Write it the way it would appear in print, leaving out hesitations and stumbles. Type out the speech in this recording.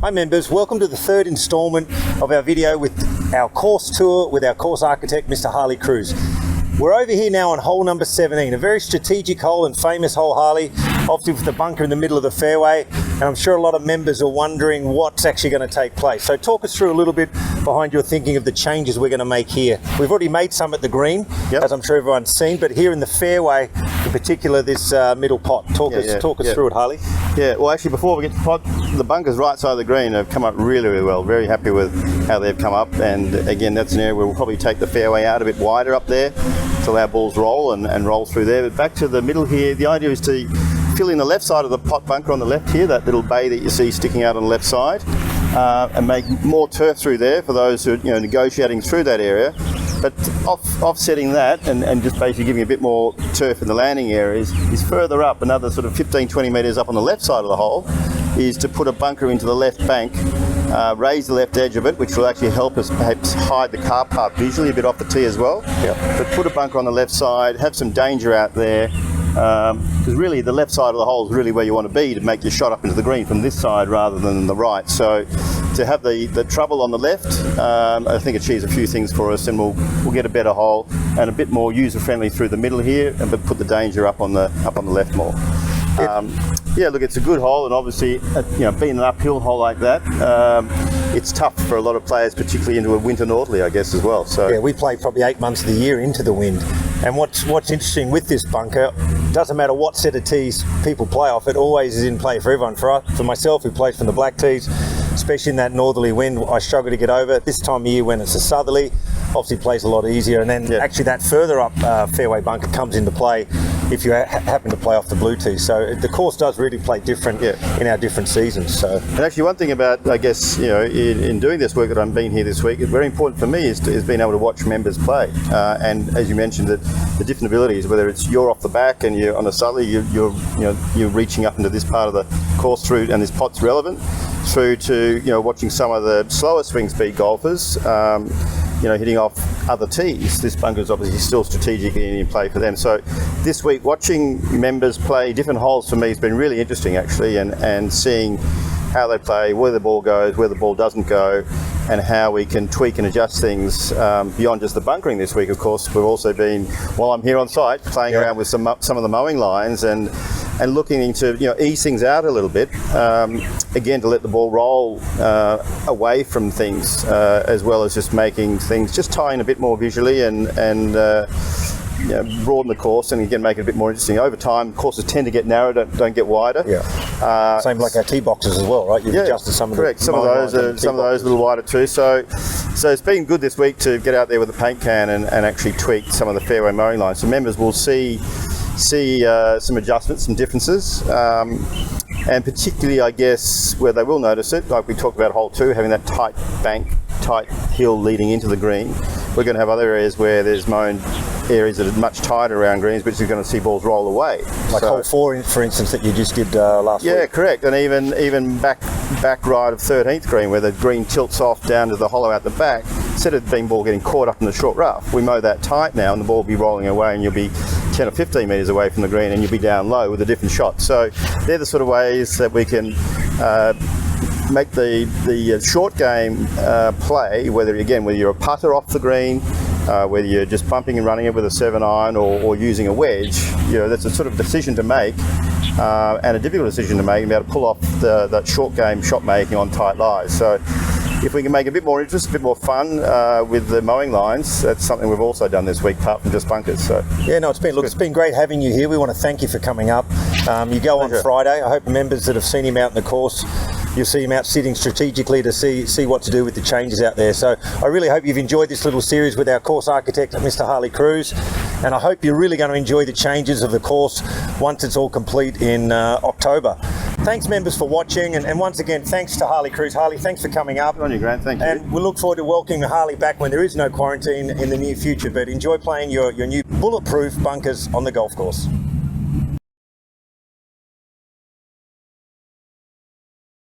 Hi members, welcome to the third instalment of our video with our course tour with our course architect, Mr. Harley Kruse. We're over here now on hole number 17, a very strategic hole and famous hole, Harley, obviously with the bunker in the middle of the fairway, and I'm sure a lot of members are wondering what's actually going to take place. So talk us through a little bit behind your thinking of the changes we're going to make here. We've already made some at the green, as I'm sure everyone's seen, but here in the fairway, in particular this middle pot. Talk us through it, Harley. Yeah, well actually before we get to the pot, the bunkers right side of the green have come up really, really well. Very happy with how they've come up, and again that's an area where we'll probably take the fairway out a bit wider up there to allow balls roll and roll through there. But back to the middle here, the idea is to fill in the left side of the pot bunker on the left here, that little bay that you see sticking out on the left side, and make more turf through there for those who are negotiating through that area. But offsetting that and just basically giving a bit more turf in the landing area is further up, another sort of 15-20 metres up on the left side of the hole, is to put a bunker into the left bank, raise the left edge of it, which will actually help us perhaps hide the car path visually a bit off the tee as well. But put a bunker on the left side, have some danger out there, because really the left side of the hole is really where you want to be to make your shot up into the green from this side rather than the right. So to have the trouble on the left, I think achieves a few things for us, and we'll get a better hole and a bit more user friendly through the middle here, but put the danger up on the left more. Yeah, look, it's a good hole, and obviously, being an uphill hole like that, it's tough for a lot of players, particularly into a winter northerly, I guess, as well. So yeah, we play probably 8 months of the year into the wind, and what's interesting with this bunker, doesn't matter what set of tees people play off, it always is in play for everyone. For myself, who plays from the black tees, especially in that northerly wind, I struggle to get over. This time of year when it's a southerly, obviously plays a lot easier, and then actually that further up fairway bunker comes into play if you happen to play off the blue tee. So the course does really play different in our different seasons. So, and actually one thing about, I guess, in doing this work that I'm being here this week, it's very important for me is being able to watch members play. And as you mentioned, that the different abilities, whether it's you're off the back and you're on the southerly, you're reaching up into this part of the course through, and this pot's relevant, through to watching some of the slower swing speed golfers, hitting off other tees. This bunker is obviously still strategically in play for them. So this week, watching members play different holes for me has been really interesting, actually, and seeing how they play, where the ball goes, where the ball doesn't go, and how we can tweak and adjust things beyond just the bunkering this week. Of course, we've also been, while I'm here on site, playing around with some of the mowing lines and looking to ease things out a little bit, again to let the ball roll away from things, as well as just making things, just tying a bit more visually and broaden the course, and again make it a bit more interesting. Over time, courses tend to get narrow, don't get wider. Same like our tee boxes as well, right? You've adjusted some of correct. Some of those a little wider too. So it's been good this week to get out there with a paint can and actually tweak some of the fairway mowing lines. So members will see some adjustments, some differences, and particularly, I guess, where they will notice it, like we talked about hole 2, having that tight bank, tight hill leading into the green. We're going to have other areas where there's mown areas that are much tighter around greens, but you're going to see balls roll away. Like hole 4, for instance, that you just did last week. Yeah, correct. And even back right of 13th green, where the green tilts off down to the hollow out the back, instead of the ball getting caught up in the short rough, we mow that tight now, and the ball will be rolling away, and you'll be 10 or 15 metres away from the green, and you'll be down low with a different shot. So they're the sort of ways that we can make the short game play, whether you're a putter off the green, whether you're just bumping and running it with a 7-iron or using a wedge. That's a sort of decision to make, and a difficult decision to make, and be able to pull off that short game shot making on tight lies. So if we can make a bit more interest, a bit more fun with the mowing lines, that's something we've also done this week, apart from just bunkers. So yeah, no, it's been great having you here. We want to thank you for coming up. You go on Friday. I hope the members that have seen him out in the course, you'll see him out sitting strategically to see what to do with the changes out there. So I really hope you've enjoyed this little series with our course architect, Mr. Harley Kruse, and I hope you're really going to enjoy the changes of the course once it's all complete in October. Thanks, members, for watching, and once again, thanks to Harley Kruse. Harley, thanks for coming up. Good on you, Grant. Thank you. And we'll look forward to welcoming Harley back when there is no quarantine in the near future. But enjoy playing your new bulletproof bunkers on the golf course.